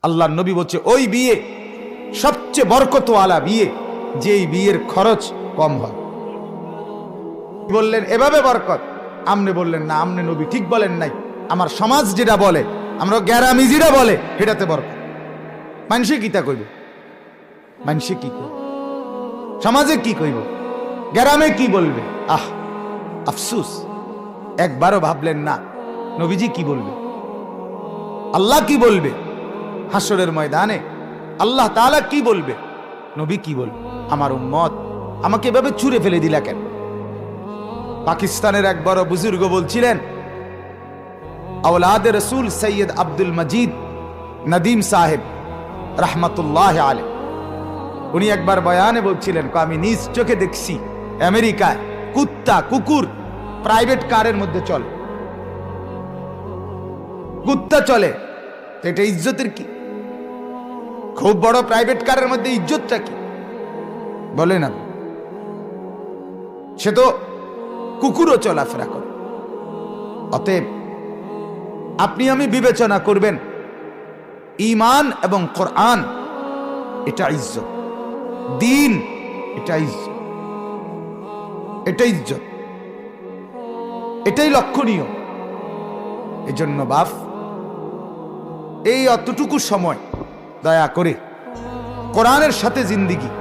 আল্লাহর নবী বলছে ওই বিয়ে সবচেয়ে বরকতওয়ালা বিয়ে, যেই বিয়ের খরচ কম হয়। বললেন এভাবে বরকত, আমনে বললেন না, আমনে নবী ঠিক বলেন নাই, আমার সমাজ যেটা বলে, আমরা গ্যারামি যেটা বলে সেটাতে বরকত। মানুষে কিতা কইব, মানুষে কি কইব, সমাজে কি কইব, গ্রামে কি বলবে? আফসুস, একবারও ভাবলেন না নবীজি কি বলবে, আল্লাহ কি বলবে হাসরের ময়দানে, আল্লাহ তাআলা কি বলবে, নবী কি বলবে। আমার উম্মত আমাকে এভাবে ছুঁড়ে ফেলে দিলা কেন? পাকিস্তানের এক বড় বুজুর্গ বলছিলেন, আওলাদে রসুল সৈয়দ আব্দুল মজিদ নদীম সাহেব রহমতুল্লাহ আলাইহি, উনি একবার বয়ানে বলছিলেন, আমি নিজ চোখে দেখছি আমেরিকায় কুত্তা কুকুর প্রাইভেট কারের মধ্যে চলে, কুত্তা চলে, এটা ইজ্জতের কি? খুব বড় প্রাইভেট কারের মধ্যে ইজ্জতটা কি বলে না? সে তো কুকুরও চলাফেরা করে। অতএব আপনি আমি বিবেচনা করবেন, ঈমান এবং কোরআন এটা ইজ্জত, দ্বীন এটা ইজ্জত, এটা ইজ্জত, এটাই লক্ষণীয়। এজন্য বাপ, এই অতটুকু সময় দয়া করে কোরআনের সাথে জিন্দিগি,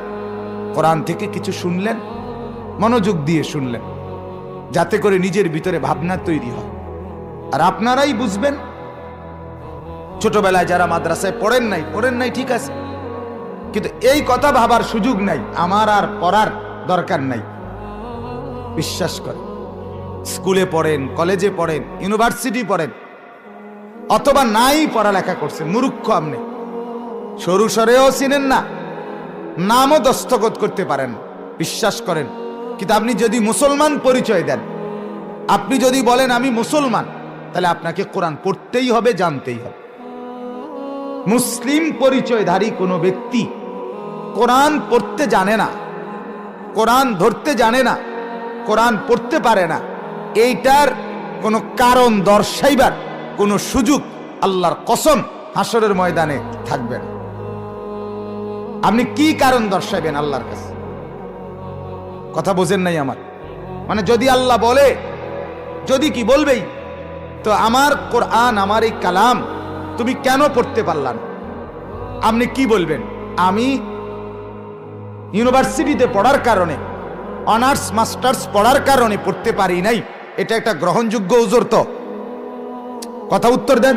কোরআন থেকে কিছু শুনলেন, মনোযোগ দিয়ে শুনলেন, যাতে করে নিজের ভিতরে ভাবনা তৈরি হয়। আর আপনারাই বুঝবেন, ছোটবেলায় যারা মাদ্রাসায় পড়েন নাই ঠিক আছে, কিন্তু এই কথা ভাবার সুযোগ নাই, আমার আর পড়ার দরকার নাই। বিশ্বাস করে স্কুলে পড়েন, কলেজে পড়েন, ইউনিভার্সিটি পড়েন, অথবা নাই পড়ালেখা করছেন, মূর্খ আপনি, সরু সরেও চিনেন না, নামও দস্তখত করতে পারেন, বিশ্বাস করেন। কিন্তু আপনি যদি মুসলমান পরিচয় দেন, আপনি যদি বলেন আমি মুসলমান, তাহলে আপনাকে কোরআন পড়তেই হবে, জানতেই হবে। মুসলিম পরিচয়ধারী কোনো ব্যক্তি কোরআন পড়তে জানে না, কোরআন ধরতে জানে না, কোরআন পড়তে পারে না, এইটার কোনো কারণ দর্শাইবার কোনো সুযোগ আল্লাহর কসম হাসরের ময়দানে থাকবে না। আপনি কি কারণ দর্শাইবেন আল্লাহর কাছে? কথা বোঝেন নাই আমার? মানে যদি আল্লাহ বলে, যদি কি বলবেই, তো আমার কোরআন, আমার এই কালাম তুমি কেন পড়তে পারলা না? আপনি কি বলবেন? আমি ইউনিভার্সিটিতে পড়ার কারণে, অনার্স মাস্টার্স পড়ার কারণে পড়তে পারি নাই, এটা একটা গ্রহণযোগ্য উজর? তো কথা উত্তর দেন।